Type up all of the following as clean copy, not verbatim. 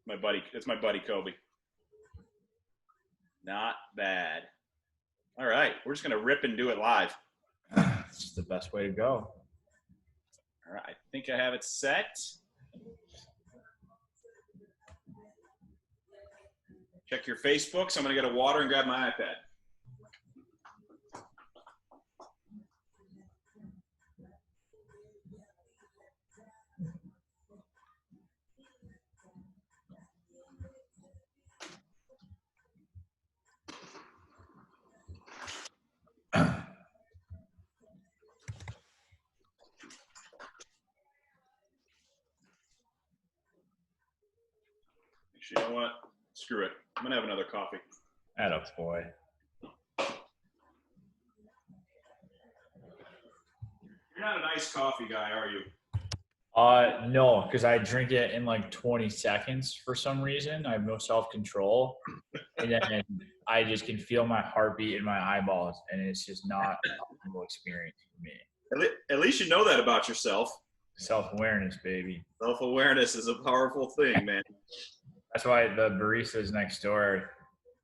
It's my buddy Kobe. Not bad. All right, we're just gonna rip and do it live. It's just the best way to go. All right, I think I have it set. Check your Facebook. So I'm gonna get a water and grab my iPad. Actually, you know what? Screw it. I'm gonna have another coffee. Atta boy. You're not an iced coffee guy, are you? No, because I drink it in like 20 seconds for some reason. I have no self-control. And then I just can feel my heartbeat in my eyeballs, and it's just not a comfortable experience for me. At least you know that about yourself. Self-awareness, baby. Self-awareness is a powerful thing, man. That's why the baristas next door,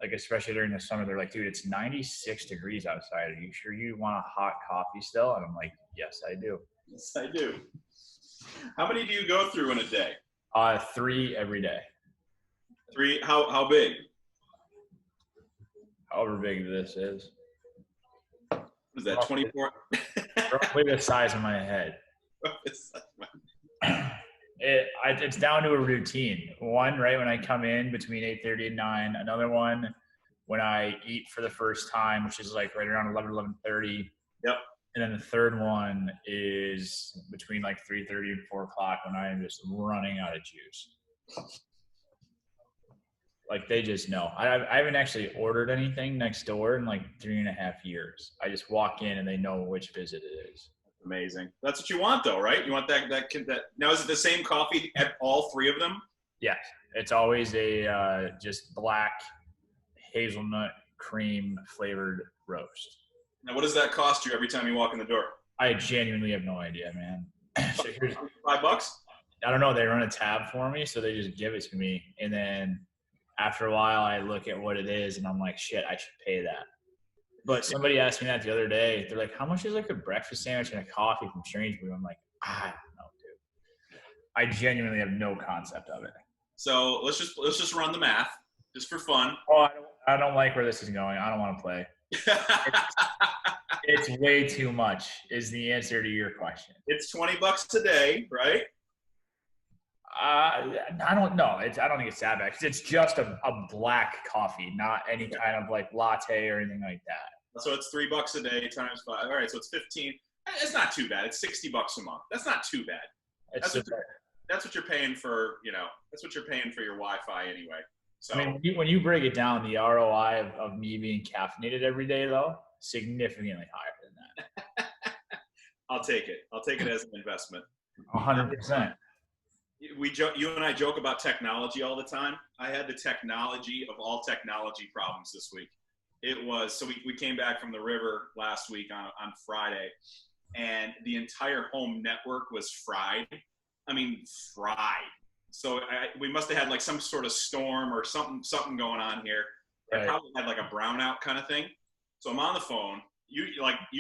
like especially during the summer, they're like, dude, it's 96 degrees outside. Are you sure you want a hot coffee still? And I'm like, yes, I do. Yes, I do. How many do you go through in a day? 3 every day. 3? How big? However big this is. Was that 24? Roughly the size of my head. It's down to a routine. One, right when I come in between 8:30 and 9. Another one when I eat for the first time, which is like right around 11:30. Yep. And then the third one is between like 3:30 and 4 o'clock when I am just running out of juice. Like they just know. I haven't actually ordered anything next door in like 3.5 years. I just walk in and they know which visit it is. Amazing. That's what you want, though, right? You want that. Now, is it the same coffee at all 3 of them? Yes, it's always a just black hazelnut cream flavored roast. Now, what does that cost you every time you walk in the door? I genuinely have no idea, man. So here's $5? I don't know. They run a tab for me, so they just give it to me, and then after a while, I look at what it is, and I'm like, shit, I should pay that. But somebody asked me that the other day. They're like, how much is like a breakfast sandwich and a coffee from Strangebrewing? I'm like, I don't know, dude. I genuinely have no concept of it. So let's just run the math, just for fun. Oh, I don't like where this is going. I don't want to play. It's way too much is the answer to your question. It's $20 a day, right? I don't know. I don't think it's that bad. It's just a black coffee, not any kind of like latte or anything like that. So it's $3 a day times 5. All right, so it's 15. It's not too bad. It's $60 a month. That's not too bad. That's what you're paying for. That's what you're paying for your Wi-Fi anyway. So I mean, when you break it down, the ROI of me being caffeinated every day, though, significantly higher than that. I'll take it. I'll take it as an investment. 100%. You and I joke about technology all the time. I had the technology of all technology problems this week. So we came back from the river last week on Friday, and the entire home network was fried. I mean, fried. So we must have had like some sort of storm or something going on here. Right. I probably had like a brownout kind of thing. So I'm on the phone. You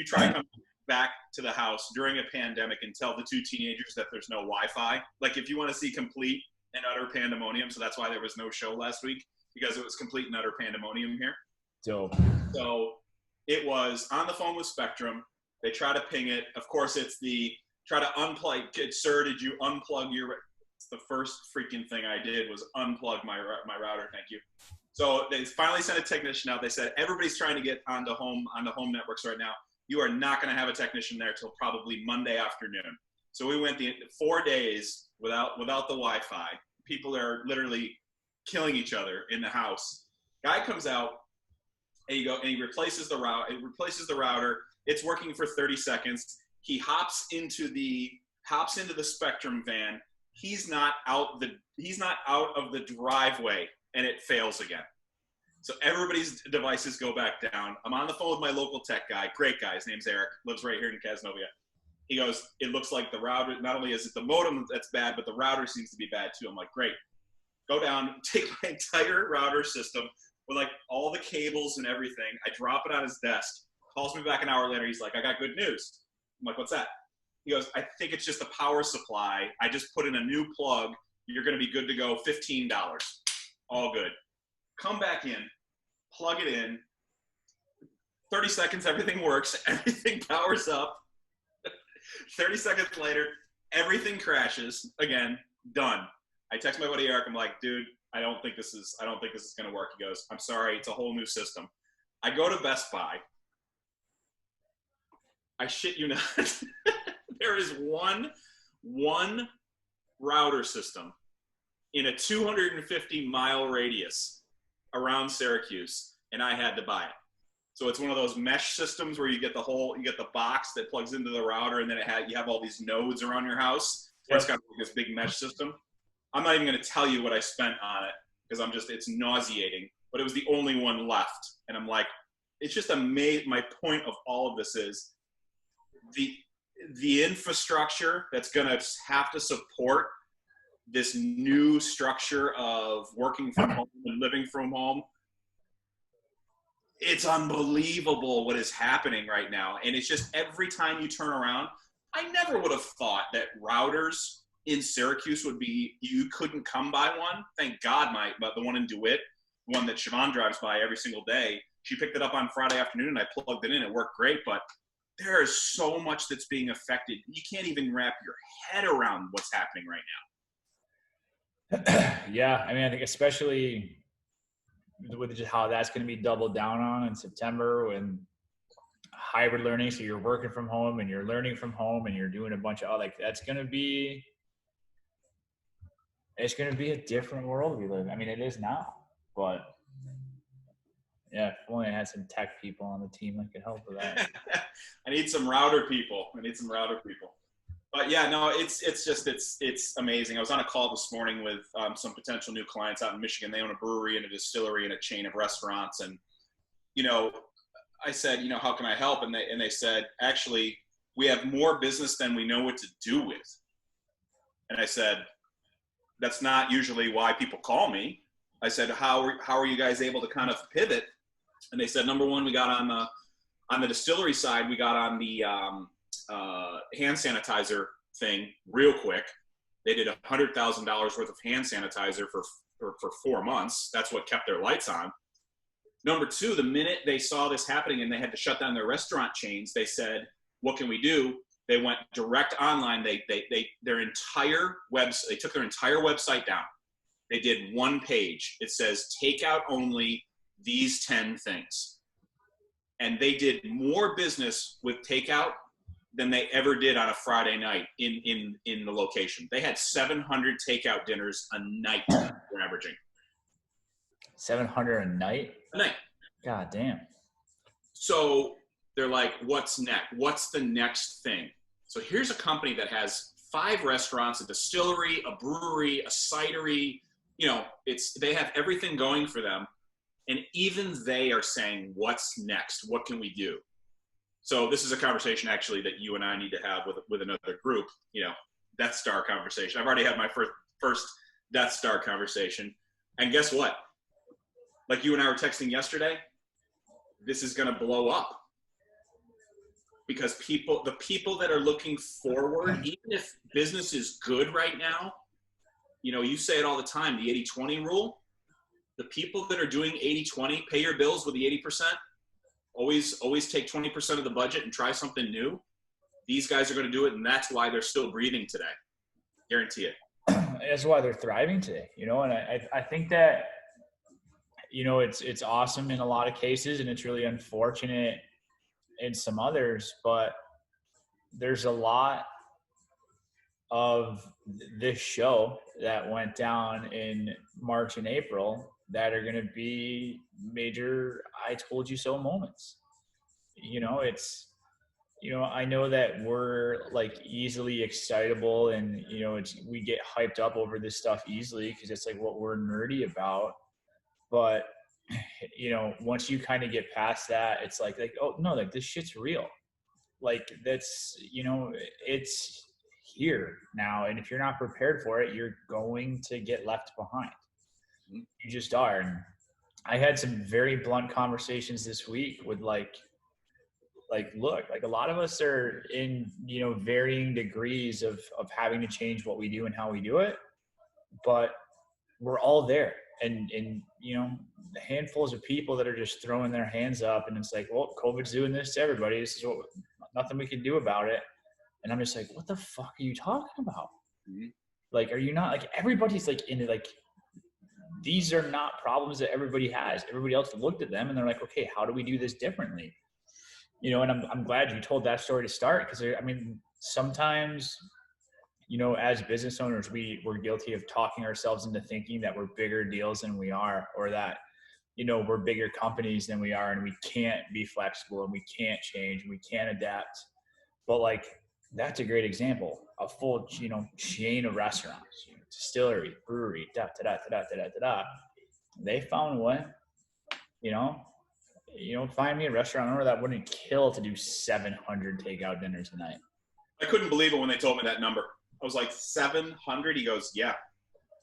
try to come back to the house during a pandemic and tell the 2 teenagers that there's no Wi-Fi. Like if you want to see complete and utter pandemonium, so that's why there was no show last week, because it was complete and utter pandemonium here. Dope. So it was on the phone with Spectrum. They try to ping it. Of course, it's the try to unplug. Sir, did you unplug your? It's the first freaking thing I did was unplug my router. Thank you. So they finally sent a technician out. They said everybody's trying to get onto home networks right now. You are not going to have a technician there till probably Monday afternoon. So we went the 4 days without the Wi-Fi. People are literally killing each other in the house. Guy comes out and he replaces the route. It replaces the router. It's working for 30 seconds. He hops into the Spectrum van. He's not out of the driveway, and it fails again. So everybody's devices go back down. I'm on the phone with my local tech guy, great guy. His name's Eric, lives right here in Casnovia. He goes, it looks like the router, not only is it the modem that's bad, but the router seems to be bad too. I'm like, great. go down, take my entire router system with like all the cables and everything. I drop it on his desk. Calls me back an hour later. He's like, I got good news. I'm like, what's that? He goes, I think it's just a power supply. I just put in a new plug. You're going to be good to go. $15. All good. Come back in, plug it in. 30 seconds, everything works. Everything powers up. 30 seconds later, everything crashes again. Done. I text my buddy Eric. I'm like, dude, I don't think this is going to work. He goes, I'm sorry. It's a whole new system. I go to Best Buy. I shit you not. There is one router system in a 250-mile radius around Syracuse, and I had to buy it. So it's one of those mesh systems where you get the box that plugs into the router, and then you have all these nodes around your house. Yep. It's got like this big mesh system. I'm not even going to tell you what I spent on it because it's nauseating. But it was the only one left, and I'm like, it's just amazing. My point of all of this is the infrastructure that's going to have to support this new structure of working from home and living from home. It's unbelievable what is happening right now. And it's just every time you turn around, I never would have thought that routers in Syracuse you couldn't come by one. Thank God the one in DeWitt, the one that Siobhan drives by every single day, she picked it up on Friday afternoon and I plugged it in. It worked great, but there is so much that's being affected. You can't even wrap your head around what's happening right now. Yeah. I mean, I think especially with just how that's going to be doubled down on in September when hybrid learning. So you're working from home and you're learning from home and you're doing a bunch of it's going to be a different world we live in. I mean, it is now, but yeah, if only I had some tech people on the team that could help with that. I need some router people. But yeah, no, it's amazing. I was on a call this morning with some potential new clients out in Michigan. They own a brewery and a distillery and a chain of restaurants. And, I said, how can I help? And they said, actually, we have more business than we know what to do with. And I said, that's not usually why people call me. I said, how are you guys able to kind of pivot? And they said, number one, we got on the distillery side, we got on the hand sanitizer thing real quick. They did $100,000 worth of hand sanitizer for 4 months. That's what kept their lights on. Number two, the minute they saw this happening and they had to shut down their restaurant chains, they said, what can we do? They went direct online. They took their entire website down. They did one page. It says takeout only, these 10 things. And they did more business with takeout than they ever did on a Friday night in the location. They had 700 takeout dinners a night they're averaging. 700 a night? A night. God damn. So they're like, what's next? What's the next thing? So here's a company that has 5 restaurants, a distillery, a brewery, a cidery. They have everything going for them. And even they are saying, what's next? What can we do? So this is a conversation actually that you and I need to have with another group, Death Star conversation. I've already had my first Death Star conversation. And guess what? Like you and I were texting yesterday, this is going to blow up. Because the people that are looking forward, even if business is good right now, you say it all the time, the 80-20 rule, the people that are doing 80-20, pay your bills with the 80%, always take 20% of the budget and try something new. These guys are going to do it, and that's why they're still breathing today. Guarantee it. That's why they're thriving today, and I think that, it's awesome in a lot of cases, and it's really unfortunate in some others, but there's a lot of this show that went down in March and April that are going to be major I told you so moments. I know that we're like easily excitable and, we get hyped up over this stuff easily because it's like what we're nerdy about. But, once you kind of get past that, it's like, oh no, like this shit's real. Like that's, it's here now. And if you're not prepared for it, you're going to get left behind. You just are. And I had some very blunt conversations this week with look, like a lot of us are in, varying degrees of having to change what we do and how we do it, but we're all there. And the handfuls of people that are just throwing their hands up, and it's like, well, COVID's doing this to everybody. This is nothing we can do about it. And I'm just like, what the fuck are you talking about? Mm-hmm. Like, are you not, like, everybody's like in it, like, these are not problems that everybody has. Everybody else looked at them and they're like, okay, how do we do this differently? And I'm glad you told that story to start, because sometimes, as business owners, we're guilty of talking ourselves into thinking that we're bigger deals than we are, or that, we're bigger companies than we are, and we can't be flexible and we can't change and we can't adapt. But like, that's a great example. A full, chain of restaurants, distillery, brewery, they found a way, find me a restaurant owner that wouldn't kill to do 700 takeout dinners a night. I couldn't believe it when they told me that number. I was like, 700? He goes, yeah,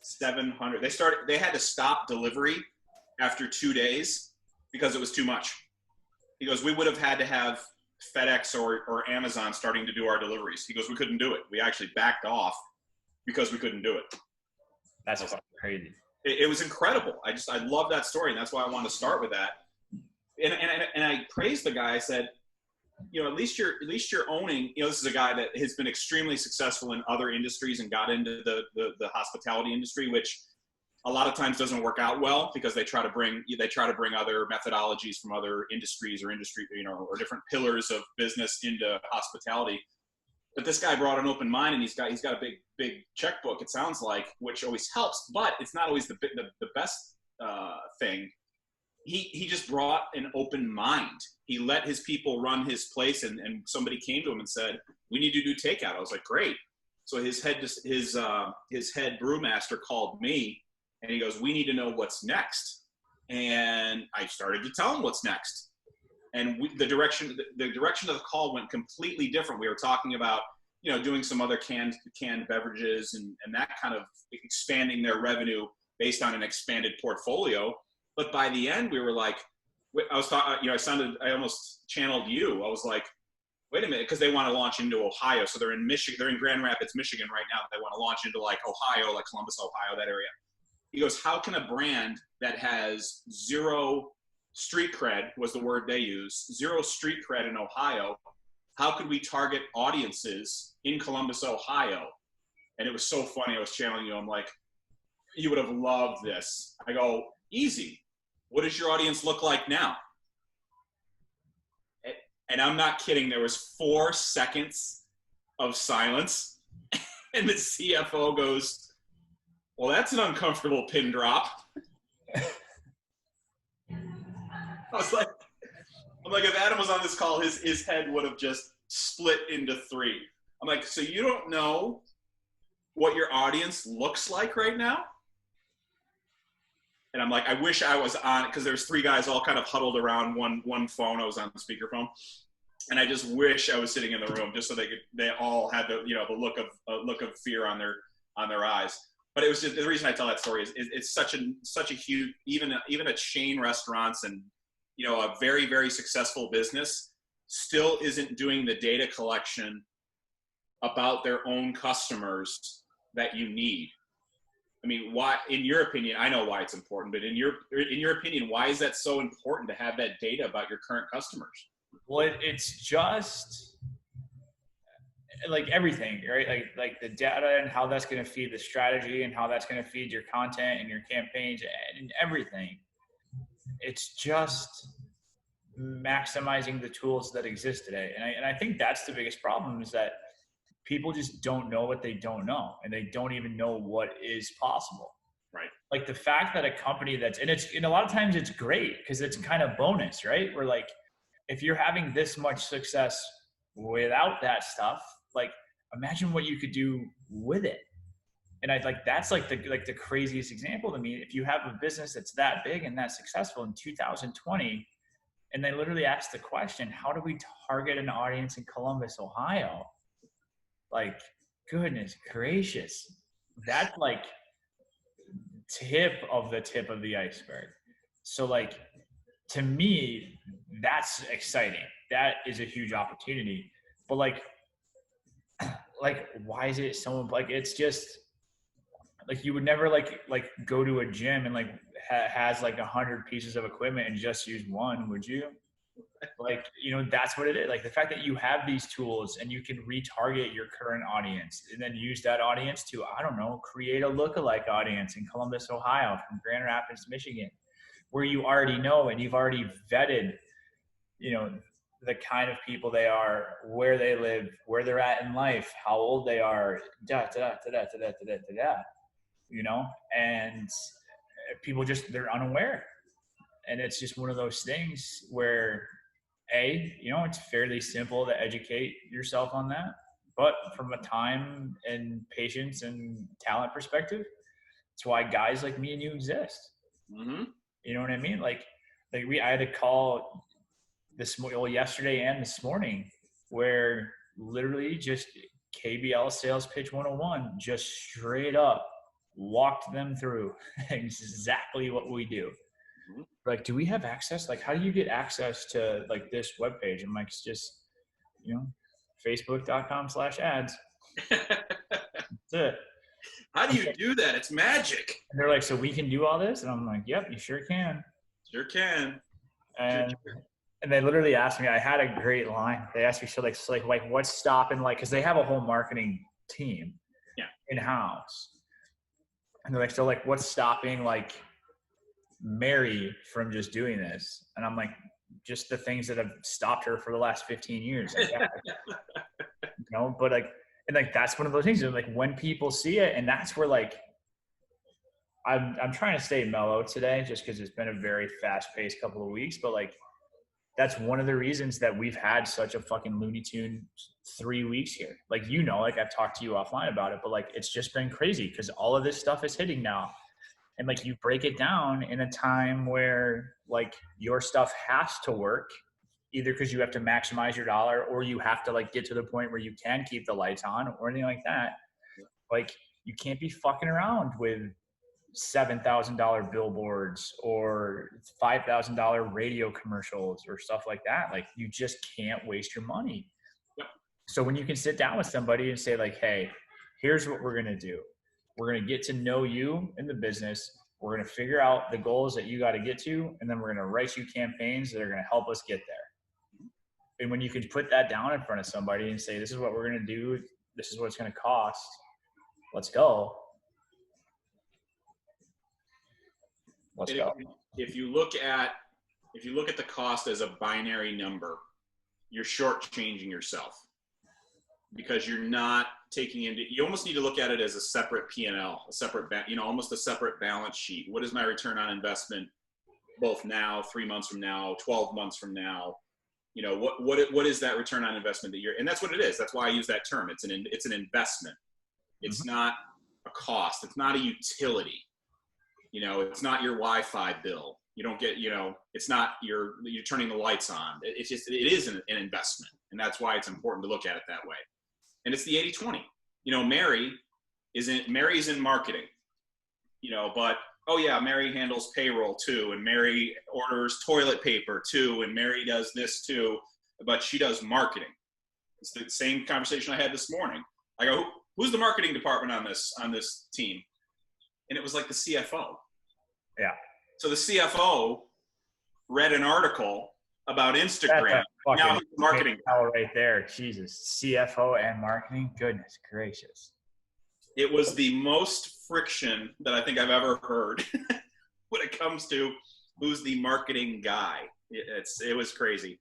700. They had to stop delivery after 2 days because it was too much. He goes, we would have had to have FedEx or Amazon starting to do our deliveries. He goes, we couldn't do it. We actually backed off because we couldn't do it. That's crazy. It was incredible. I love that story, and that's why I wanted to start with that. And I praised the guy. I said, at least you're owning, this is a guy that has been extremely successful in other industries and got into the hospitality industry, which a lot of times doesn't work out well because they try to bring other methodologies from other industries or or different pillars of business into hospitality. But this guy brought an open mind, and he's got a big checkbook, it sounds like, which always helps, but it's not always the best thing. He just brought an open mind. He let his people run his place, and somebody came to him and said, we need to do takeout. I was like, great. So his head brewmaster called me, and he goes, we need to know what's next. And I started to tell him what's next. And the direction of the call went completely different. We were talking about, doing some other canned beverages and that kind of expanding their revenue based on an expanded portfolio. But by the end, we were like, I was talking, I almost channeled you. I was like, wait a minute, because they want to launch into Ohio. So they're in Michigan, they're in Grand Rapids, Michigan right now. They want to launch into like Ohio, like Columbus, Ohio, that area. He goes, how can a brand that has zero street cred, was the word they use, zero street cred in Ohio, how could we target audiences in Columbus, Ohio? And it was so funny. I was channeling you. I'm like, you would have loved this. I go, easy. What does your audience look like now? And I'm not kidding. There was 4 seconds of silence. And the CFO goes, well, that's an uncomfortable pin drop. I'm like, if Adam was on this call, his head would have just split into 3. I'm like, so you don't know what your audience looks like right now? And I'm like, I wish I was on, because there's 3 guys all kind of huddled around one phone. I was on the speakerphone, and I just wish I was sitting in the room just so they all had the look of fear on their eyes. But it was just, the reason I tell that story is it's such a huge, even a chain restaurants and a very, very successful business still isn't doing the data collection about their own customers that you need. I mean, why, in your opinion, I know why it's important, but in your opinion, why is that so important to have that data about your current customers? Well, it's just like everything, right? Like the data and how that's going to feed the strategy and how that's going to feed your content and your campaigns and everything. It's just maximizing the tools that exist today. And I think that's the biggest problem, is that people just don't know what they don't know, and they don't even know what is possible. Right. Like the fact that a company and a lot of times it's great because it's kind of bonus, right? We're like, if you're having this much success without that stuff, like imagine what you could do with it. And that's like the craziest example to me. If you have a business that's that big and that successful in 2020, and they literally asked the question, how do we target an audience in Columbus, Ohio? Like, goodness gracious. That's like, tip of the iceberg. So like, to me, that's exciting. That is a huge opportunity. But like why is it someone like, it's just like, you would never like go to a gym and like has like 100 pieces of equipment and just use one, would you? Like, that's what it is. Like, the fact that you have these tools and you can retarget your current audience and then use that audience to, I don't know, create a lookalike audience in Columbus, Ohio, from Grand Rapids, Michigan, where you already know and you've already vetted, the kind of people they are, where they live, where they're at in life, how old they are, and people just, they're unaware. And it's just one of those things where, it's fairly simple to educate yourself on that. But from a time and patience and talent perspective, it's why guys like me and you exist. Mm-hmm. You know what I mean? I had a call yesterday and this morning where literally just KBL Sales Pitch 101, just straight up walked them through exactly what we do. Like, do we have access? Like, how do you get access to like this webpage? I'm like, it's just, facebook.com/ads. That's it. How do you do that? It's magic. And they're like, so we can do all this? And I'm like, yep, you sure can. Sure can. And they literally asked me, I had a great line. They asked me, so what's stopping, like, cause they have a whole marketing team in-house. And they're like, so like, what's stopping like Mary from just doing this? And I'm like, just the things that have stopped her for the last 15 years. But like, and like, that's one of those things. Like, when people see it, and that's where like, I'm trying to stay mellow today just because it's been a very fast-paced couple of weeks, but like, that's one of the reasons that we've had such a fucking Looney Tune 3 weeks here. Like, like, I've talked to you offline about it, but like, it's just been crazy because all of this stuff is hitting now. And like, you break it down in a time where like your stuff has to work, either because you have to maximize your dollar or you have to like get to the point where you can keep the lights on or anything like that. Like, you can't be fucking around with $7,000 billboards or $5,000 radio commercials or stuff like that. Like, you just can't waste your money. Yep. So when you can sit down with somebody and say like, hey, here's what we're going to do. We're going to get to know you in the business. We're going to figure out the goals that you got to get to. And then we're going to write you campaigns that are going to help us get there. And when you can put that down in front of somebody and say, this is what we're going to do, this is what it's going to cost, let's go. Let's go. If you look at the cost as a binary number, you're shortchanging yourself because you're not taking into. You almost need to look at it as a separate P&L, a separate, almost a separate balance sheet. What is my return on investment, both now, 3 months from now, 12 months from now? What is that return on investment that and that's what it is. That's why I use that term. It's an investment. It's not a cost. It's not a utility. It's not your Wi-Fi bill. You don't get, it's not you're turning the lights on. It is an investment. And that's why it's important to look at it that way. And it's the 80-20. Mary's in marketing, but, oh yeah, Mary handles payroll too. And Mary orders toilet paper too. And Mary does this too, but she does marketing. It's the same conversation I had this morning. I go, who's the marketing department on this team? And it was like the CFO. Yeah. So the CFO read an article about Instagram. Now he's marketing. Right there. Jesus. CFO and marketing. Goodness gracious. It was the most friction that I think I've ever heard when it comes to who's the marketing guy. It was crazy.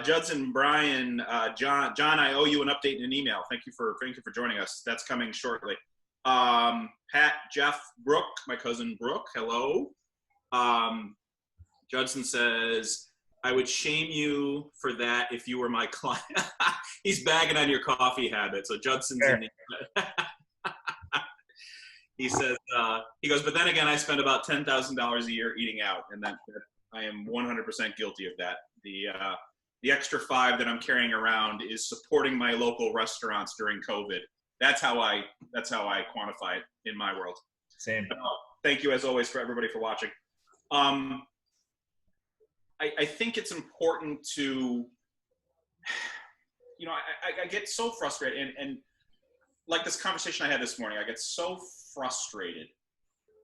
Judson, Brian, John, I owe you an update in an email. Thank you for joining us. That's coming shortly. Pat, Jeff, Brooke, my cousin Brooke, hello. Judson says, I would shame you for that if you were my client. He's bagging on your coffee habit. So Judson's sure. in the he says, he goes, but then again, I spend about $10,000 a year eating out. And that I am 100% guilty of that. The extra $5 that I'm carrying around is supporting my local restaurants during COVID. That's how I quantify it in my world. Same. thank you as always for everybody for watching. I think it's important to, I get so frustrated, and like this conversation I had this morning, I get so frustrated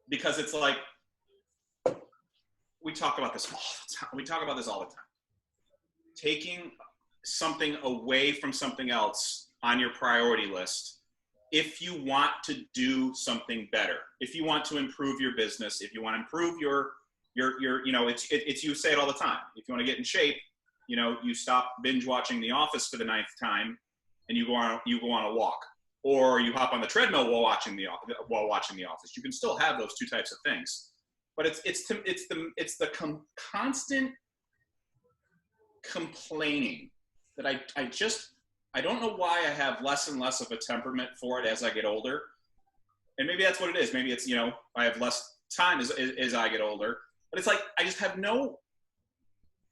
because it's like, we talk about this all the time. We talk about this all the time. Taking something away from something else on your priority list, if you want to do something better, if you want to improve your business, if you want to improve your it's you say it all the time. If you want to get in shape, you stop binge watching The Office for the 9th time, and you go on a walk, or you hop on the treadmill while watching The Office. You can still have those two types of things, but it's the constant complaining that I don't know why I have less and less of a temperament for it as I get older, and maybe that's what it is. Maybe it's I have less time as I get older. But it's like, I just have no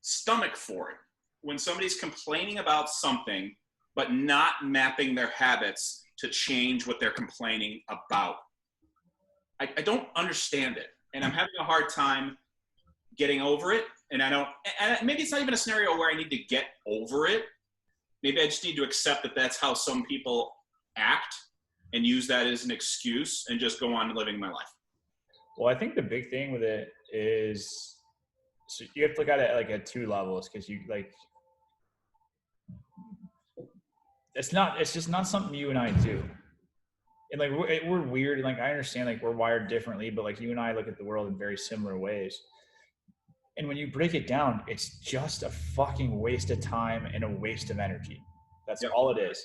stomach for it when somebody's complaining about something, but not mapping their habits to change what they're complaining about. I don't understand it. And I'm having a hard time getting over it. And maybe it's not even a scenario where I need to get over it. Maybe I just need to accept that that's how some people act and use that as an excuse and just go on living my life. Well, I think the big thing with it is, so you have to look at it like at two levels, because it's just not something you and I do. And like, we're weird. And like, I understand, like, we're wired differently, but like, you and I look at the world in very similar ways. And when you break it down, it's just a fucking waste of time and a waste of energy. That's all it is.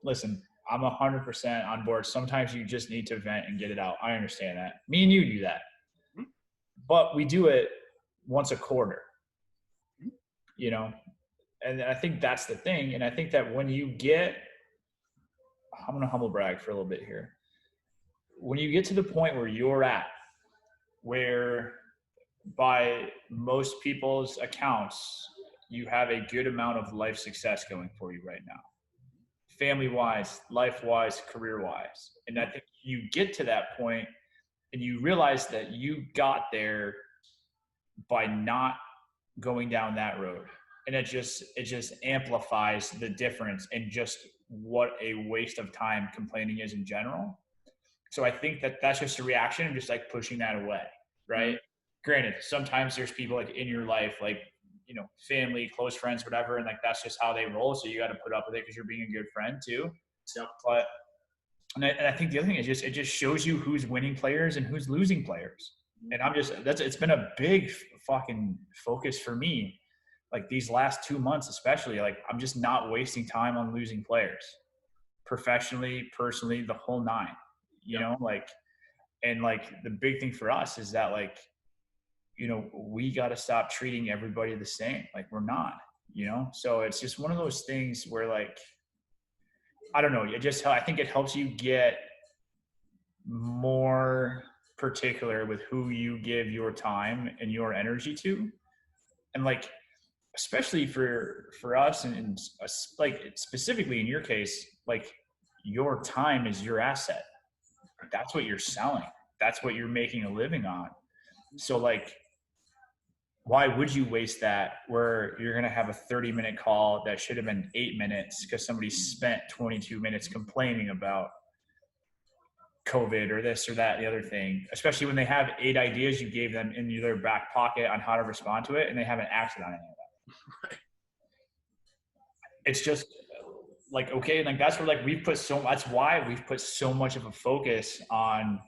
Listen, I'm 100% on board. Sometimes you just need to vent and get it out. I understand that. Me and you do that. Mm-hmm. But we do it once a quarter, and I think that's the thing. And I think that when you get, I'm going to humble brag for a little bit here. When you get to the point where you're at, where by most people's accounts, you have a good amount of life success going for you right now, family-wise, life-wise, career-wise. And I think you get to that point and you realize that you got there by not going down that road. And it just amplifies the difference in just what a waste of time complaining is in general. So I think that that's just a reaction of just like pushing that away, right? Mm-hmm. Granted, sometimes there's people like in your life, like, family, close friends, whatever. And like, that's just how they roll. So you got to put up with it because you're being a good friend too. Yep. But, and I think the other thing is it just shows you who's winning players and who's losing players. And it's been a big fucking focus for me. Like these last 2 months, especially, like I'm just not wasting time on losing players, professionally, personally, the whole nine, and like the big thing for us is that like, we got to stop treating everybody the same. Like we're not, so it's just one of those things where like, I don't know. I think it helps you get more particular with who you give your time and your energy to. And like, especially for us and like specifically in your case, like your time is your asset. That's what you're selling. That's what you're making a living on. So like, why would you waste that where you're going to have a 30-minute call that should have been 8 minutes because somebody spent 22 minutes complaining about COVID or this or that, the other thing, especially when they have 8 ideas you gave them in their back pocket on how to respond to it and they haven't acted on any of that. Right. It's just like, okay. Like that's where like that's why we've put so much of a focus on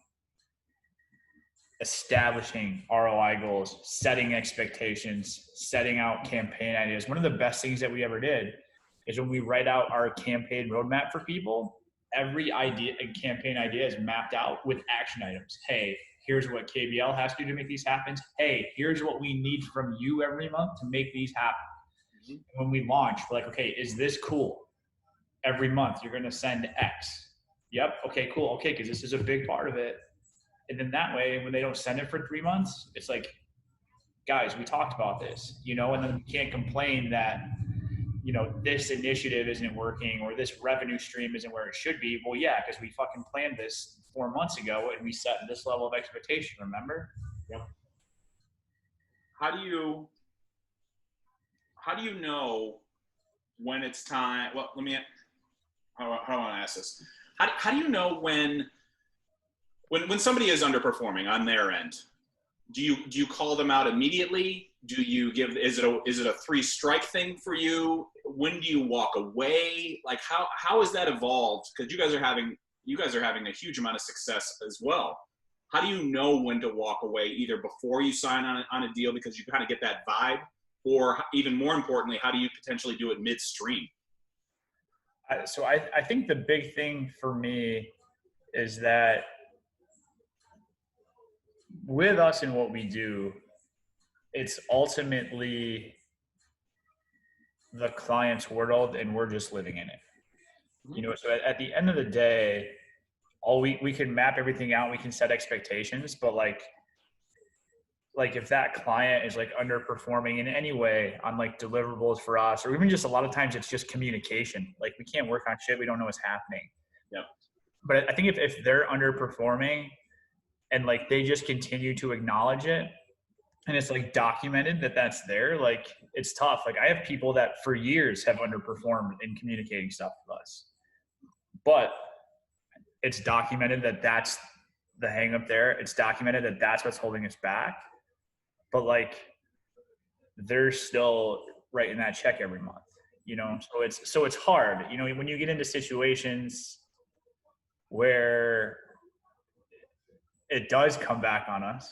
establishing ROI goals, setting expectations, setting out campaign ideas. One of the best things that we ever did is when we write out our campaign roadmap for people, every idea and campaign idea is mapped out with action items. Hey, here's what KBL has to do to make these happen. Hey, here's what we need from you every month to make these happen. Mm-hmm. When we launch, we're like, okay, is this cool? Every month you're going to send X. Yep. Okay, cool. Okay. Cause this is a big part of it. And then that way, when they don't send it for 3 months, it's like, guys, we talked about this, and then we can't complain that, this initiative isn't working or this revenue stream isn't where it should be. Well, yeah, because we fucking planned this 4 months ago and we set this level of expectation, remember? Yep. How do you know when it's time? Well, how do I want to ask this? How do you know when somebody is underperforming on their end? Do you call them out immediately? Do you give, is it a 3-strike thing for you? When do you walk away? Like how has that evolved? Because you guys are having a huge amount of success as well. How do you know when to walk away, either before you sign on a deal because you kind of get that vibe, or even more importantly, how do you potentially do it midstream? So I think the big thing for me is that with us and what we do, it's ultimately the client's world and we're just living in it. You know, so at the end of the day, we can map everything out, we can set expectations, but like if that client is like underperforming in any way on like deliverables for us, or even just a lot of times it's just communication. Like we can't work on shit we don't know what's happening. Yep. But I think if they're underperforming and like they just continue to acknowledge it and it's like documented that that's there, like it's tough. Like I have people that for years have underperformed in communicating stuff with us, but it's documented that that's the hang up there. It's documented that that's what's holding us back. But like, they're still writing that check every month, you know? So it's hard, you know, when you get into situations where it does come back on us,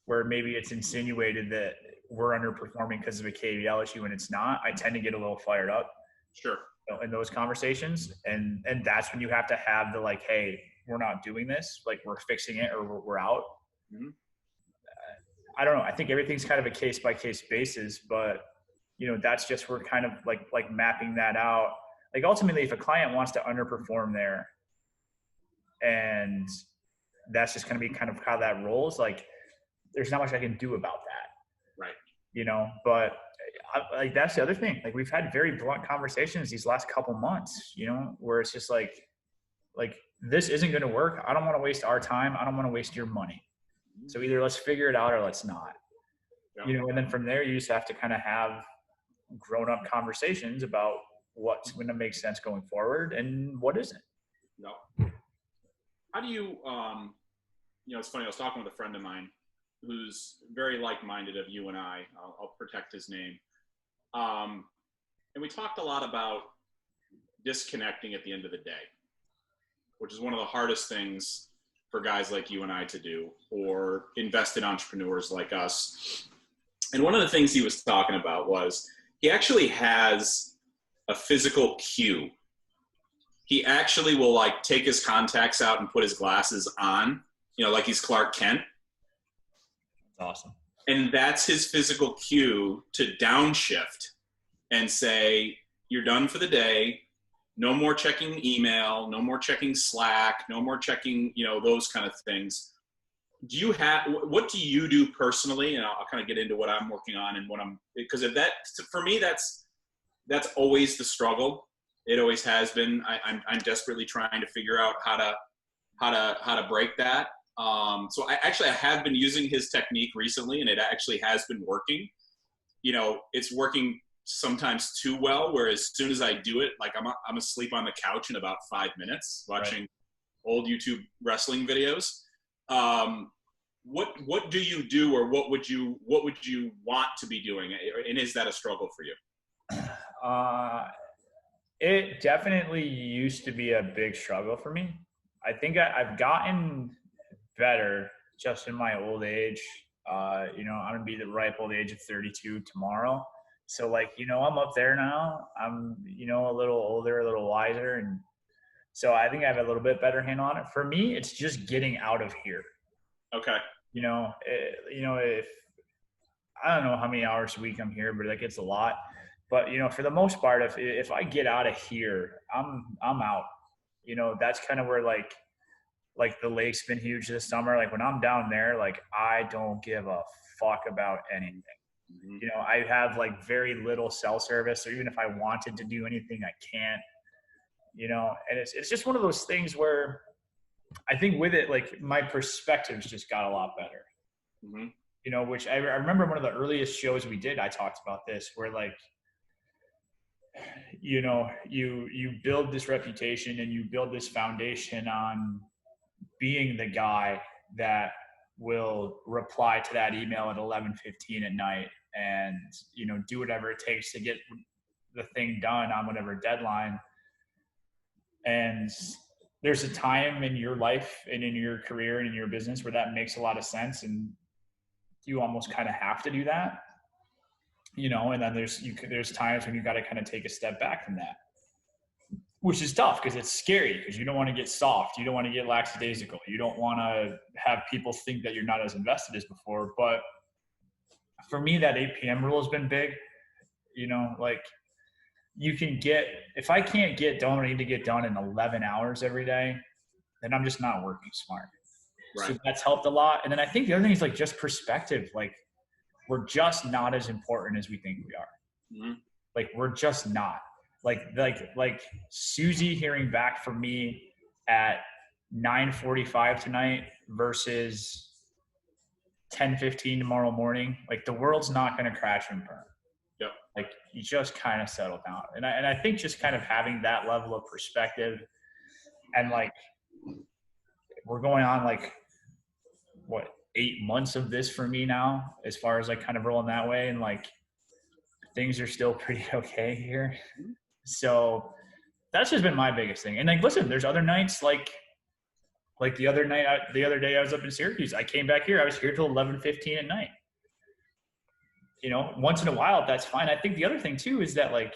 where maybe it's insinuated that we're underperforming because of a KVL issue and it's not, I tend to get a little fired up. Sure. In those conversations. And that's when you have to have the like, hey, we're not doing this. Like we're fixing it or we're out. Mm-hmm. I don't know. I think everything's kind of a case by case basis, but you know, that's just, we're kind of like mapping that out. Like ultimately, if a client wants to underperform there and that's just going to be kind of how that rolls, like there's not much I can do about that. Right. You know, but like that's the other thing. Like we've had very blunt conversations these last couple months, you know, where it's just like this isn't going to work. I don't want to waste our time. I don't want to waste your money. So either let's figure it out or let's not. Yeah. You know, and then from there you just have to kind of have grown up conversations about what's going to make sense going forward and what isn't. No. How do you, you know, it's funny. I was talking with a friend of mine who's very like-minded of you and I. I'll protect his name. And we talked a lot about disconnecting at the end of the day, which is one of the hardest things for guys like you and I to do, or invested entrepreneurs like us. And one of the things he was talking about was he actually has a physical cue. He actually will like take his contacts out and put his glasses on, you know, like he's Clark Kent. Awesome. And that's his physical cue to downshift and say, you're done for the day. No more checking email, no more checking Slack, no more checking, you know, those kind of things. What do you do personally? And I'll kind of get into what I'm working on and because of that, for me, that's always the struggle. It always has been. I'm desperately trying to figure out how to break that. So I have been using his technique recently, and it actually has been working. You know, it's working sometimes too well, where as soon as I do it, like I'm asleep on the couch in about 5 minutes watching old YouTube wrestling videos. What do you do, or what would you want to be doing? And is that a struggle for you? It definitely used to be a big struggle for me. I think I've gotten better just in my old age. You know, I'm gonna be the ripe old age of 32 tomorrow. So like, you know, I'm up there now. I'm, you know, a little older, a little wiser. And so I think I have a little bit better handle on it. For me, it's just getting out of here. Okay. You know, if I don't know how many hours a week I'm here, but like it's a lot. But, you know, for the most part, if I get out of here, I'm out. You know, that's kind of where like the lake's been huge this summer. Like when I'm down there, like I don't give a fuck about anything. Mm-hmm. You know, I have like very little cell service, or even if I wanted to do anything, I can't. You know, and it's just one of those things where I think with it, like my perspectives just got a lot better. Mm-hmm. You know, which I remember one of the earliest shows we did, I talked about this, where like, you know, you build this reputation and you build this foundation on being the guy that will reply to that email at 11:15 at night and, you know, do whatever it takes to get the thing done on whatever deadline. And there's a time in your life and in your career and in your business where that makes a lot of sense, and you almost kind of have to do that, you know. And then there's times when you got to kind of take a step back from that, which is tough because it's scary, because you don't want to get soft, you don't want to get lackadaisical, you don't want to have people think that you're not as invested as before. But for me, that 8 p.m. rule has been big. You know, like, you can get, if I can't get done what I need to get done in 11 hours every day, then I'm just not working smart. Right. So that's helped a lot. And then I think the other thing is like just perspective. Like, we're just not as important as we think we are. Mm-hmm. Like, we're just not. Like Susie hearing back from me at 9:45 tonight versus 10:15 tomorrow morning. Like, the world's not going to crash and burn. Yep. Like, you just kind of settle down. And I think just kind of having that level of perspective, and like, we're going on like, what, 8 months of this for me now, as far as like kind of rolling that way, and like things are still pretty okay here. So that's just been my biggest thing. And like, listen, there's other nights like the other day I was up in Syracuse. I came back here. I was here till 11:15 at night. You know, once in a while, that's fine. I think the other thing too is that, like,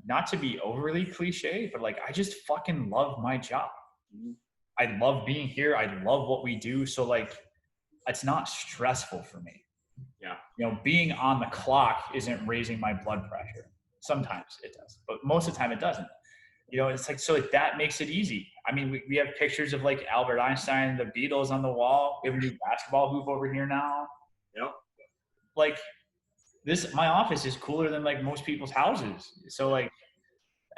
not to be overly cliche, but like, I just fucking love my job. I love being here. I love what we do. So like, it's not stressful for me. Yeah. You know, being on the clock isn't raising my blood pressure. Sometimes it does, but most of the time it doesn't. You know, it's like, so like, that makes it easy. I mean, we have pictures of like Albert Einstein, the Beatles on the wall. We have a new basketball hoop over here now. Yep. Like, my office is cooler than like most people's houses. So like,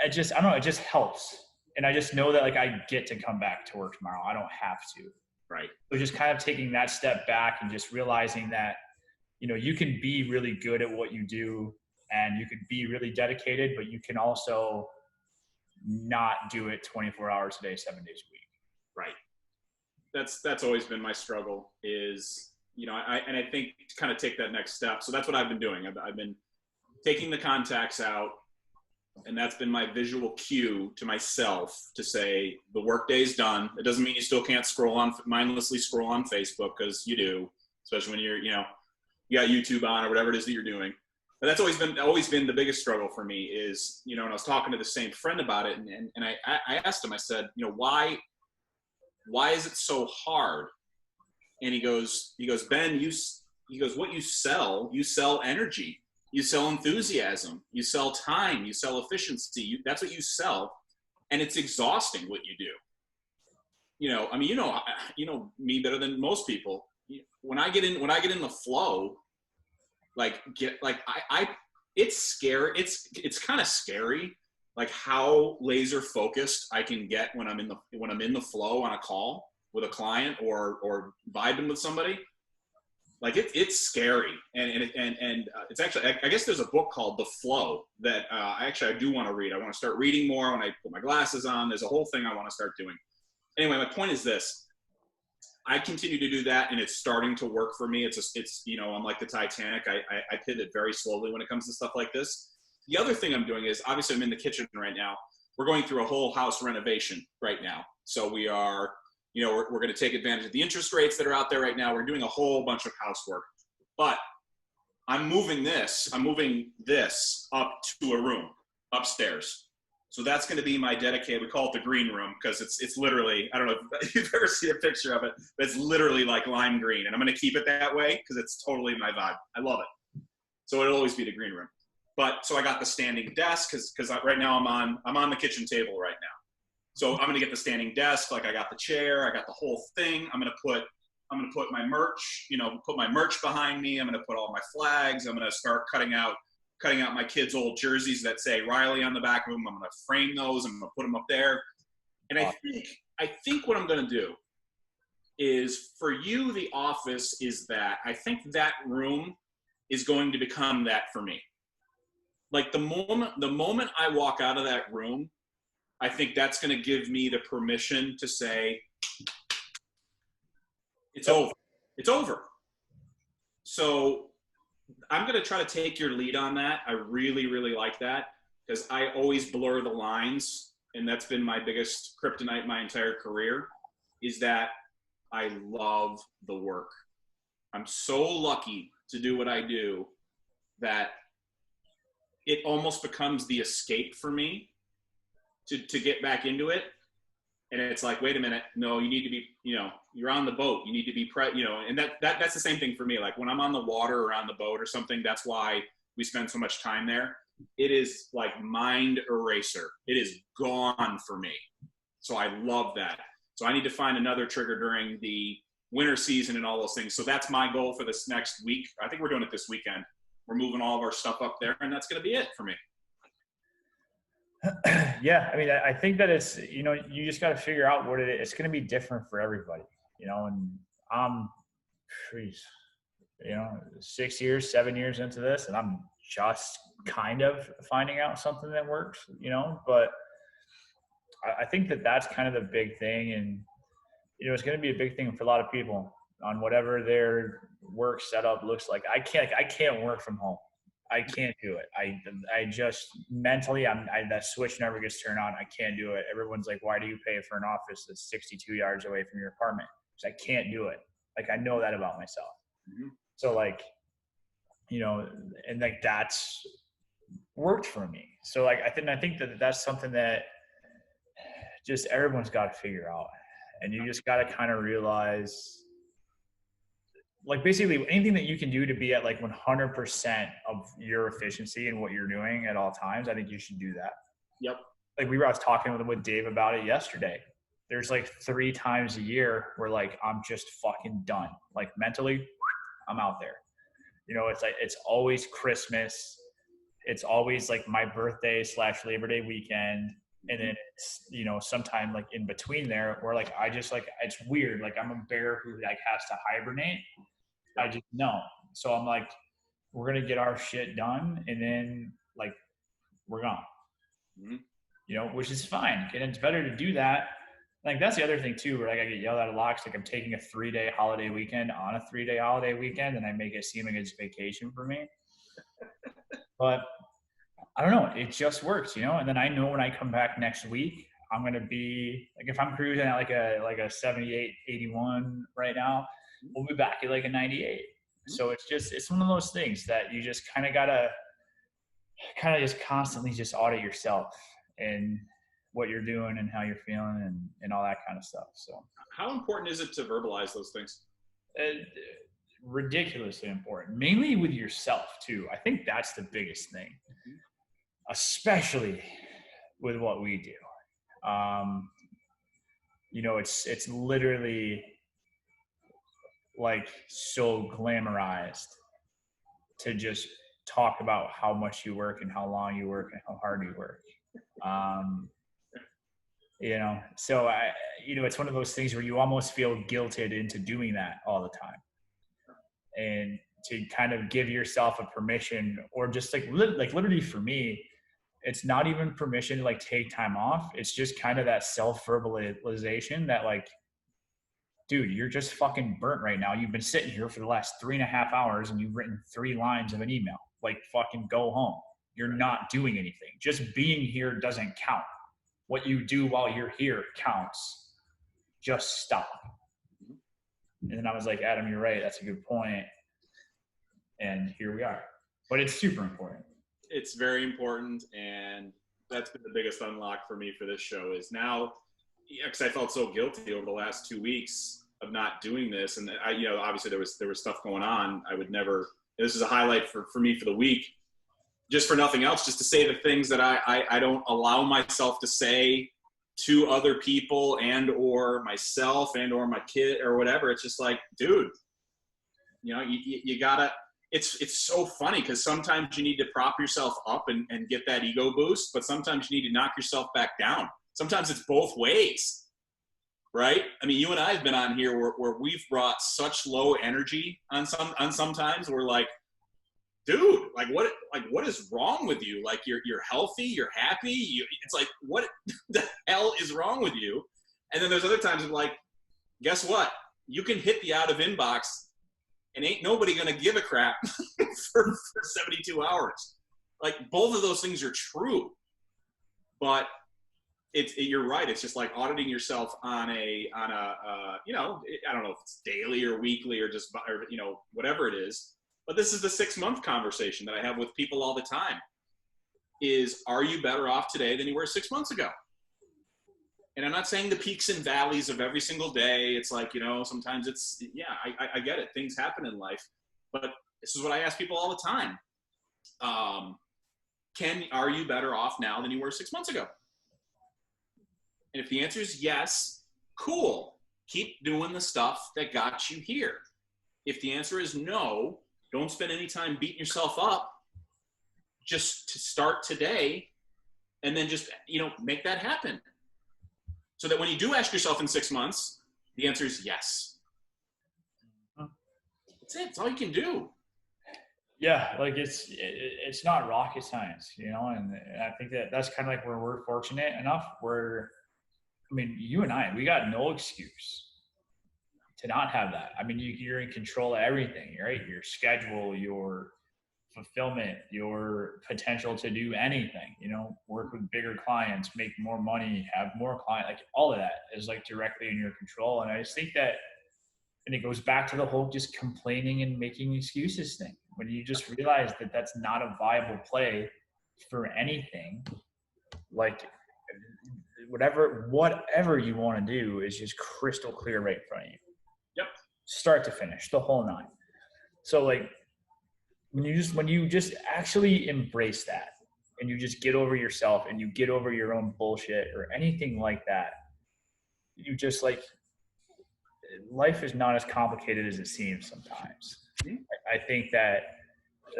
I don't know, it just helps. And I just know that like, I get to come back to work tomorrow. I don't have to. Right. So just kind of taking that step back and just realizing that, you know, you can be really good at what you do and you can be really dedicated, but you can also not do it 24 hours a day, 7 days a week. Right. That's always been my struggle is, you know, I think to kind of take that next step. So that's what I've been doing. I've been taking the contacts out, and that's been my visual cue to myself to say the workday's done. It doesn't mean you still can't mindlessly scroll on Facebook, because you do, especially when you're, you know, you got YouTube on or whatever it is that you're doing. But that's always been the biggest struggle for me is, you know, and I was talking to the same friend about it, and I asked him, I said, you know, why is it so hard? And he goes, Ben, what you sell energy, you sell enthusiasm, you sell time, you sell efficiency. That's what you sell. And it's exhausting what you do. You know, I mean, you know me better than most people. When I get in the flow, it's scary. It's kind of scary, like how laser focused I can get when I'm in the flow on a call with a client or vibing with somebody. Like it's scary, and it's actually, I guess there's a book called The Flow that I do want to read. I want to start reading more when I put my glasses on. There's a whole thing I want to start doing. Anyway, my point is this: I continue to do that, and it's starting to work for me. It's you know, I'm like the Titanic. I pivot very slowly when it comes to stuff like this. The other thing I'm doing is, obviously, I'm in the kitchen right now. We're going through a whole house renovation right now, so we are. You know, we're going to take advantage of the interest rates that are out there right now. We're doing a whole bunch of housework, but I'm moving this up to a room upstairs. So that's going to be my dedicated, we call it the green room, because it's literally, I don't know if you've ever seen a picture of it, but it's literally like lime green. And I'm going to keep it that way because it's totally my vibe. I love it. So it'll always be the green room. But so I got the standing desk because right now I'm on the kitchen table right now. So I'm gonna get the standing desk, like I got the chair, I got the whole thing. I'm gonna put my merch, you know, put my merch behind me. I'm gonna put all my flags. I'm gonna start cutting out my kids' old jerseys that say Riley on the back of them. I'm gonna frame those. I'm gonna put them up there. And I think I think what I'm going to do is, for you, the office is that. I think that room is going to become that for me. Like the moment I walk out of that room, I think that's going to give me the permission to say, it's over. It's over. So I'm going to try to take your lead on that. I really, really like that, because I always blur the lines. And that's been my biggest kryptonite my entire career, is that I love the work. I'm so lucky to do what I do that it almost becomes the escape for me to get back into it. And it's like, wait a minute, no, you need to be, you're on the boat. You need to be, and that's the same thing for me. Like when I'm on the water or on the boat or something, that's why we spend so much time there. It is like mind eraser. It is gone for me. So I love that. So I need to find another trigger during the winter season and all those things. So that's my goal for this next week. I think we're doing it this weekend. We're moving all of our stuff up there, and that's going to be it for me. Yeah. I mean, I think that it's, you just got to figure out what it is. It's going to be different for everybody, and I'm, 7 years into this, and I'm just kind of finding out something that works, but I think that that's kind of the big thing. And, it's going to be a big thing for a lot of people on whatever their work setup looks like. I can't work from home. I can't do it. I just mentally, that switch never gets turned on. I can't do it. Everyone's like, why do you pay for an office that's 62 yards away from your apartment? Because I can't do it. Like, I know that about myself. Mm-hmm. So like, and like that's worked for me. So like, I think that that's something that just everyone's got to figure out. And you just got to kind of realize, like, basically anything that you can do to be at like 100% of your efficiency in what you're doing at all times, I think you should do that. Yep. Like I was talking with Dave about it yesterday. There's like 3 times a year where like, I'm just fucking done. Like mentally, I'm out there. It's like, it's always Christmas. It's always like my birthday / Labor Day weekend. And then it's, sometime like in between there where like, I just like, it's weird. Like I'm a bear who like has to hibernate. I just know. So I'm like, we're going to get our shit done. And then like, we're gone, which is fine. And it's better to do that. Like that's the other thing too, where like I get yelled at a lot. Like I'm taking a 3-day holiday weekend on a 3-day holiday weekend. And I make it seem like it's vacation for me. But I don't know. It just works, and then I know when I come back next week, I'm going to be like, if I'm cruising at like a 78, 81 right now, we'll be back at like a 98. So it's one of those things that you just kind of got to just constantly just audit yourself and what you're doing and how you're feeling and all that kind of stuff. So how important is it to verbalize those things? Ridiculously important, mainly with yourself too. I think that's the biggest thing. Especially with what we do. It's literally like so glamorized to just talk about how much you work and how long you work and how hard you work. So it's one of those things where you almost feel guilted into doing that all the time. And to kind of give yourself a permission, or just like literally for me, it's not even permission to like take time off. It's just kind of that self-verbalization that like, dude, you're just fucking burnt right now. You've been sitting here for the last 3.5 hours and you've written 3 lines of an email. Like fucking go home. You're not doing anything. Just being here doesn't count. What you do while you're here counts. Just stop. And then I was like, Adam, you're right. That's a good point. And here we are. But it's super important. It's very important, and that's been the biggest unlock for me for this show is now, because I felt so guilty over the last 2 weeks of not doing this, and I, obviously there was stuff going on. I would never. This is a highlight for me for the week, just for nothing else, just to say the things that I don't allow myself to say to other people and or myself and or my kid or whatever. It's just like, dude, you gotta. It's so funny because sometimes you need to prop yourself up and get that ego boost, but sometimes you need to knock yourself back down. Sometimes it's both ways. right? I mean, you and I have been on here where we've brought such low energy on sometimes we're like, dude, what is wrong with you? Like you're healthy, you're happy. It's like, what the hell is wrong with you? And then there's other times I'm like, guess what? You can hit the out of inbox and ain't nobody gonna give a crap for 72 hours. Like both of those things are true, but you're right. It's just like auditing yourself on a you know, I don't know if it's daily or weekly or just, or, you know, whatever it is. But this is the 6-month conversation that I have with people all the time is, are you better off today than you were 6 months ago? And I'm not saying the peaks and valleys of every single day. It's like, you know, sometimes it's, yeah, I get it. Things happen in life. But this is what I ask people all the time. Are you better off now than you were 6 months ago? And if the answer is yes, cool. Keep doing the stuff that got you here. If the answer is no, don't spend any time beating yourself up. Just to start today and then just, you know, make that happen. So that when you do ask yourself in 6 months, the answer is yes. That's it. That's all you can do. Yeah, like it's not rocket science, you know, and I think that's kind of like where we're fortunate enough where, I mean, you and I, we got no excuse to not have that. I mean, you're in control of everything, right? Your schedule, your fulfillment, your potential to do anything, you know, work with bigger clients, make more money, have more clients, like all of that is like directly in your control. And I just think that, and it goes back to the whole just complaining and making excuses thing. When you just realize that that's not a viable play for anything, like whatever you want to do is just crystal clear right in front of you. Yep. Start to finish, the whole nine. So like when you just actually embrace that and you just get over yourself and you get over your own bullshit or anything like that, you just like, life is not as complicated as it seems sometimes. I think that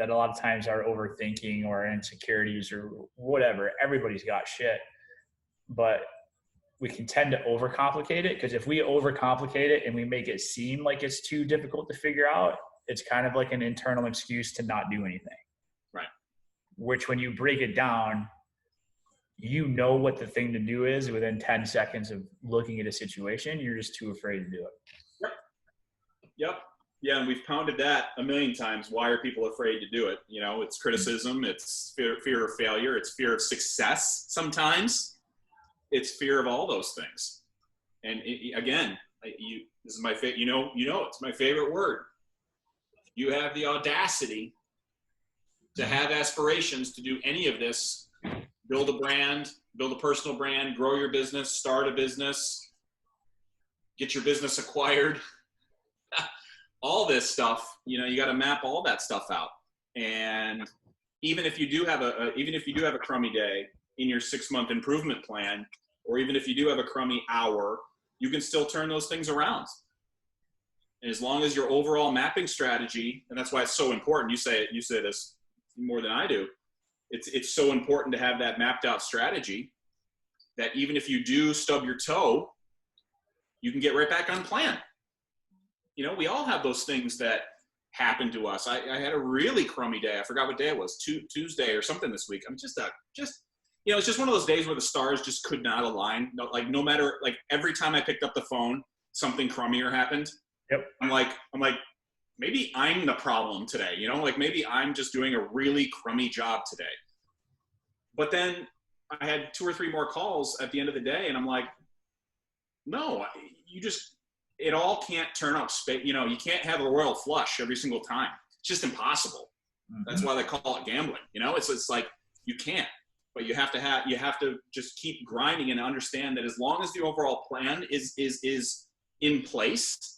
a lot of times our overthinking or our insecurities or whatever, everybody's got shit, but we can tend to overcomplicate it, because if we overcomplicate it and we make it seem like it's too difficult to figure out, it's kind of like an internal excuse to not do anything. Right. Which when you break it down, you know what the thing to do is within 10 seconds of looking at a situation. You're just too afraid to do it. Yep. Yeah, and we've pounded that a million times. Why are people afraid to do it? You know, it's criticism, it's fear of failure, it's fear of success sometimes. It's fear of all those things. And again, this is my favorite, you know, it's my favorite word. You have the audacity to have aspirations to do any of this, build a brand, build a personal brand, grow your business, start a business, get your business acquired, all this stuff, you know, you got to map all that stuff out. And even if you do have a crummy day in your 6-month improvement plan, or even if you do have a crummy hour, you can still turn those things around. And as long as your overall mapping strategy, and that's why it's so important, you say this more than I do, it's so important to have that mapped out strategy that even if you do stub your toe, you can get right back on plan. You know, we all have those things that happen to us. I had a really crummy day. I forgot what day it was, Tuesday or something this week. I'm just you know, it's just one of those days where the stars just could not align. No matter, like every time I picked up the phone, something crummier happened. Yep. I'm like, maybe I'm the problem today, you know, like maybe I'm just doing a really crummy job today. But then I had 2 or 3 more calls at the end of the day, and I'm like, no, it all can't turn up. You know, you can't have a royal flush every single time. It's just impossible. Mm-hmm. That's why they call it gambling. You know, it's like you can't, but you have to just keep grinding and understand that as long as the overall plan is in place,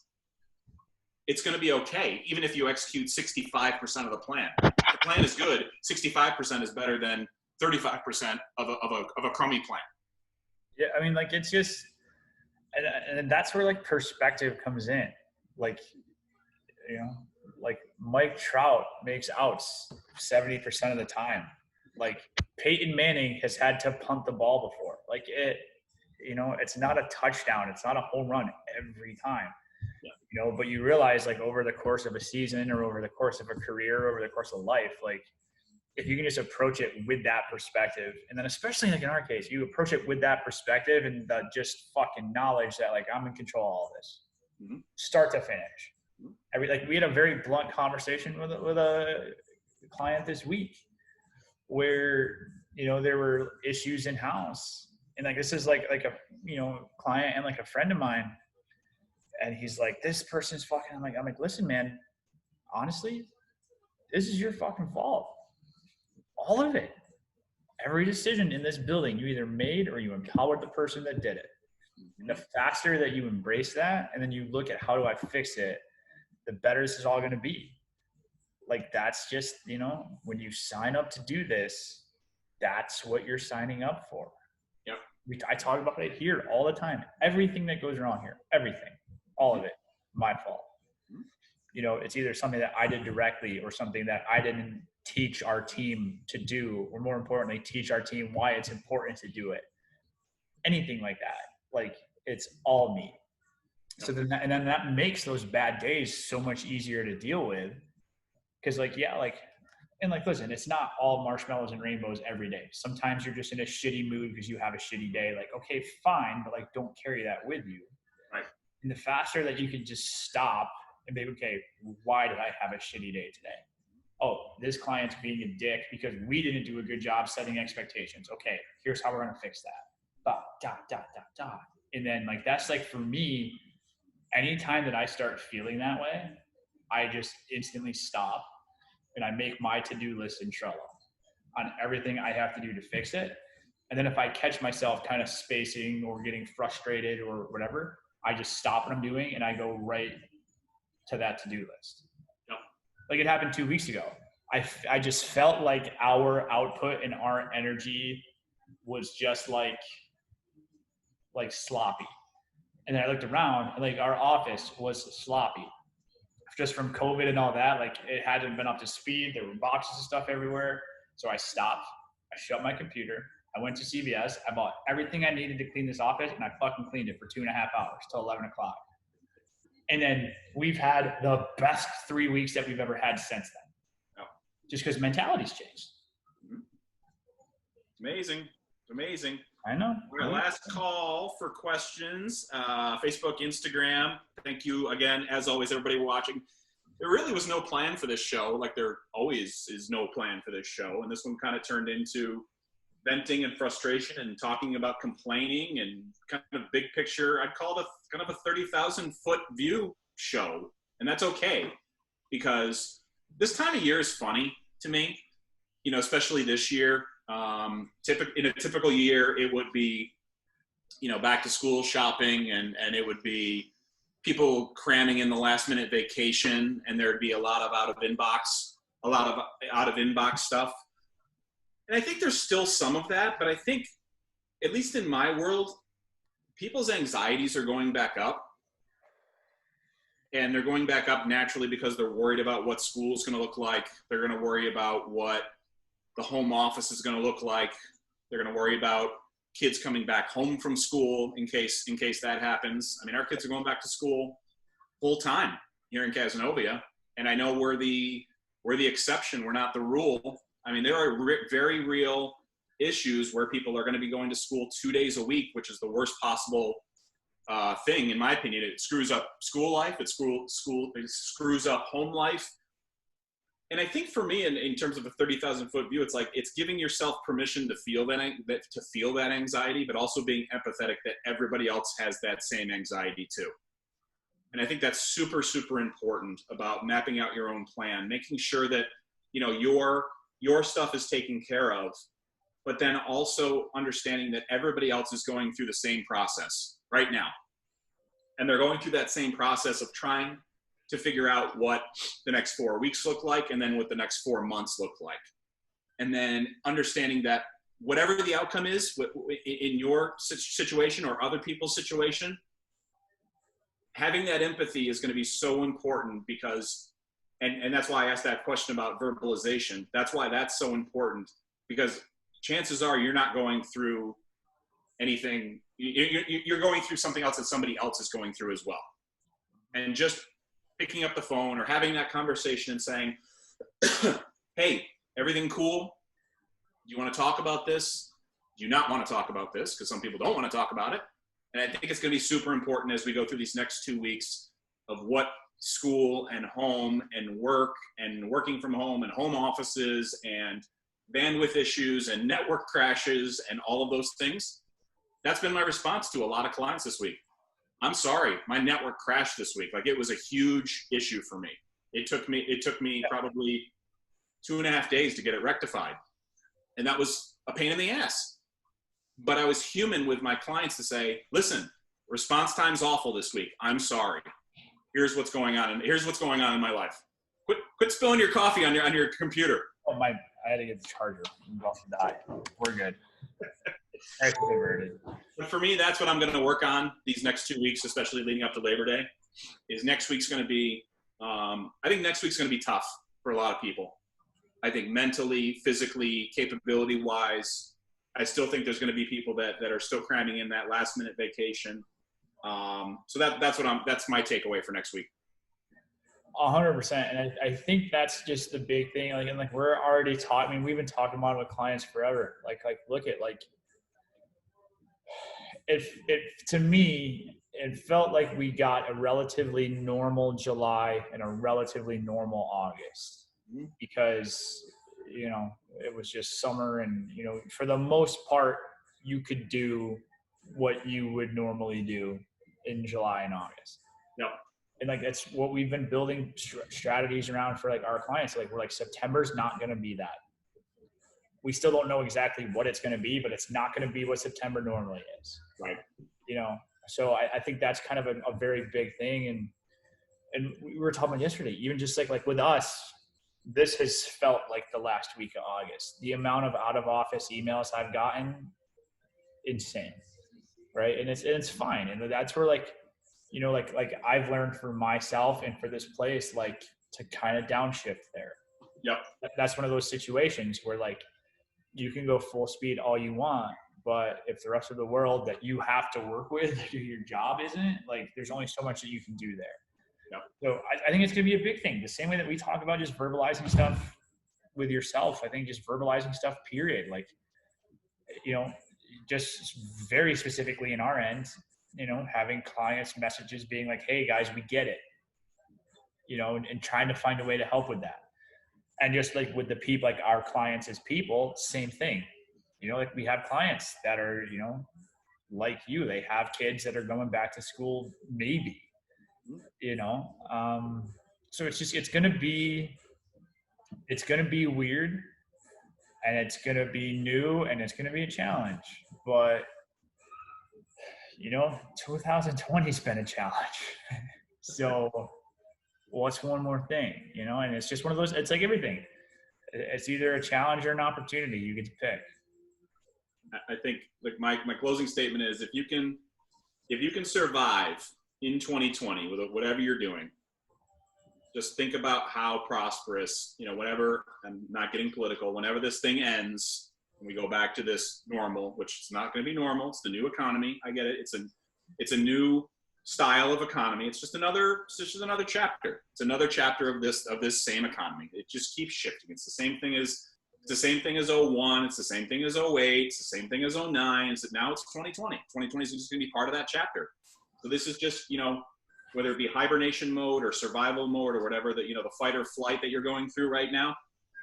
it's going to be okay. Even if you execute 65% of the plan, if the plan is good, 65% is better than 35% of a crummy plan. Yeah. I mean, like, it's just, and that's where like perspective comes in. Like, you know, like Mike Trout makes outs 70% of the time. Like Peyton Manning has had to punt the ball before. Like you know, it's not a touchdown. It's not a home run every time. Yeah. You know, but you realize like over the course of a season or over the course of a career, over the course of life, like if you can just approach it with that perspective, and then especially like in our case, you approach it with that perspective and the just fucking knowledge that like I'm in control of all this, start to finish. Like we had a very blunt conversation with a client this week where, you know, there were issues in house, and like this is like a, you know, client and like a friend of mine, and he's like, this person's fucking, I'm like, listen, man, honestly, this is your fucking fault. All of it. Every decision in this building you either made or you empowered the person that did it. And the faster that you embrace that and then you look at how do I fix it, the better this is all going to be. Like that's just, you know, when you sign up to do this, that's what you're signing up for. Yep. I talk about it here all the time. Everything that goes wrong here, everything, all of it, my fault. You know, it's either something that I did directly or something that I didn't teach our team to do, or more importantly, teach our team why it's important to do it. Anything like that, like it's all me. So then that makes those bad days so much easier to deal with. Cause like, yeah, like, and like, listen, it's not all marshmallows and rainbows every day. Sometimes you're just in a shitty mood because you have a shitty day. Like, okay, fine, but like, don't carry that with you. Right. And the faster that you can just stop and be, okay, why did I have a shitty day today? Oh, this client's being a dick because we didn't do a good job setting expectations. Okay, here's how we're going to fix that. And then like, that's like for me, anytime that I start feeling that way, I just instantly stop and I make my to-do list in Trello on everything I have to do to fix it. And then if I catch myself kind of spacing or getting frustrated or whatever, I just stop what I'm doing and I go right to that to-do list. Yep. Like it happened 2 weeks ago. I just felt like our output and our energy was just like sloppy. And then I looked around and like our office was sloppy. Just from COVID and all that, like it hadn't been up to speed. There were boxes of stuff everywhere. So I stopped. I shut my computer. I went to CVS. I bought everything I needed to clean this office and I fucking cleaned it for 2.5 hours till 11 o'clock. And then we've had the best 3 weeks that we've ever had since then. Oh. Just because mentality's changed. Amazing. Amazing. I know. Our last call for questions, Facebook, Instagram. Thank you again, as always, everybody watching. There really was no plan for this show, like there always is no plan for this show. And this one kind of turned into venting and frustration and talking about complaining and kind of big picture. I'd call it kind of a 30,000 foot view show. And that's okay, because this time of year is funny to me, you know, especially this year. In a typical year, it would be, you know, back to school shopping and it would be people cramming in the last minute vacation, and there'd be a lot of out of inbox stuff. And I think there's still some of that, but I think, at least in my world, people's anxieties are going back up. And they're going back up naturally because they're worried about what school's going to look like. They're going to worry about what the home office is going to look like. They're going to worry about kids coming back home from school in case that happens. I mean, our kids are going back to school full time here in Cazenovia, and I know we're the exception. We're not the rule. I mean, there are very real issues where people are going to be going to school 2 days a week, which is the worst possible thing, in my opinion. It screws up school life. It screws up home life. And I think for me, in terms of a 30,000 foot view, it's like, it's giving yourself permission to feel that anxiety, but also being empathetic that everybody else has that same anxiety too. And I think that's super, super important about mapping out your own plan, making sure that, you know, your stuff is taken care of, but then also understanding that everybody else is going through the same process right now. And they're going through that same process of trying to figure out what the next 4 weeks look like, and then what the next 4 months look like. And then understanding that whatever the outcome is in your situation or other people's situation, having that empathy is going to be so important, because, and that's why I asked that question about verbalization. That's why that's so important, because chances are you're not going through anything, you're going through something else that somebody else is going through as well. And just picking up the phone or having that conversation and saying, hey, everything cool? Do you want to talk about this? Do you not want to talk about this? Because some people don't want to talk about it. And I think it's going to be super important as we go through these next 2 weeks of what school and home and work and working from home and home offices and bandwidth issues and network crashes and all of those things. That's been my response to a lot of clients this week. I'm sorry, my network crashed this week. Like, it was a huge issue for me. It took me probably 2.5 days to get it rectified. And that was a pain in the ass. But I was human with my clients to say, listen, response time's awful this week. I'm sorry. Here's what's going on. And here's what's going on in my life. Quit spilling your coffee on your computer. Oh, I had to get the charger. I'm about to die. We're good. I converted. But for me, that's what I'm going to work on these next 2 weeks, especially leading up to Labor Day, is next week's going to be, I think next week's going to be tough for a lot of people. I think mentally, physically, capability-wise, I still think there's going to be people that are still cramming in that last-minute vacation. So that's my takeaway for next week. 100%. And I think that's just the big thing. Like we're already taught. I mean, we've been talking about it with clients forever. Like look at to me, it felt like we got a relatively normal July and a relatively normal August because, it was just summer and, for the most part, you could do what you would normally do in July and August. Yep. And that's what we've been building strategies around for our clients. We're September's not going to be that. We still don't know exactly what it's going to be, but it's not going to be what September normally is. Right. So I think that's kind of a very big thing. And we were talking about yesterday, even just like with us, this has felt like the last week of August. The amount of out of office emails I've gotten, insane. Right. And it's fine. And that's where I've learned for myself and for this place, to kind of downshift there. Yep. That's one of those situations where you can go full speed all you want, but if the rest of the world that you have to work with, your job isn't, there's only so much that you can do there. Yep. So I think it's going to be a big thing. The same way that we talk about just verbalizing stuff with yourself, I think just verbalizing stuff, period. Just very specifically in our end, having clients messages being like, hey guys, we get it, and trying to find a way to help with that. And just with the people, our clients as people, same thing. We have clients that are, like you, they have kids that are going back to school, maybe, so it's going to be weird and it's going to be new and it's going to be a challenge, but 2020 has been a challenge. So what's one more thing, and it's just one of those, it's like everything. It's either a challenge or an opportunity. You get to pick. I think my closing statement is if you can survive in 2020 with whatever you're doing, just think about how prosperous, whenever, I'm not getting political, whenever this thing ends and we go back to this normal, which is not going to be normal. It's the new economy. I get it. It's a new style of economy. It's just another chapter. It's another chapter of this same economy. It just keeps shifting. It's the same thing as 01. It's the same thing as 08. It's the same thing as 09. Now it's 2020. 2020 is just going to be part of that chapter. So this is just, whether it be hibernation mode or survival mode or whatever, the fight or flight that you're going through right now.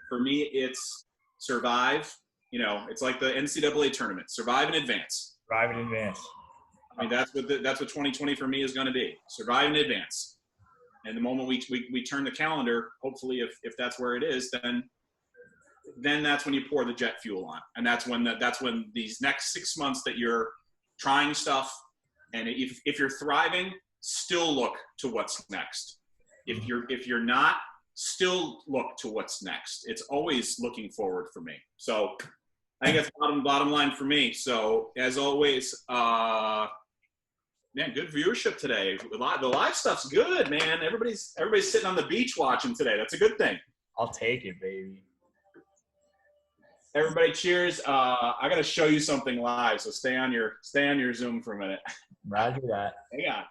For me, it's survive. It's like the NCAA tournament, survive and advance. Survive and advance. I mean, that's what 2020 for me is going to be. Survive and advance. And the moment we turn the calendar, hopefully if that's where it is, then that's when you pour the jet fuel on. And that's when these next 6 months that you're trying stuff. And if you're thriving, still look to what's next. If you're not, still look to what's next. It's always looking forward for me. So I think that's bottom line for me. So as always, man, good viewership today. The live stuff's good, man. Everybody's sitting on the beach watching today. That's a good thing. I'll take it, baby. Everybody, cheers. I got to show you something live, so stay on your Zoom for a minute. Roger that. Hang on.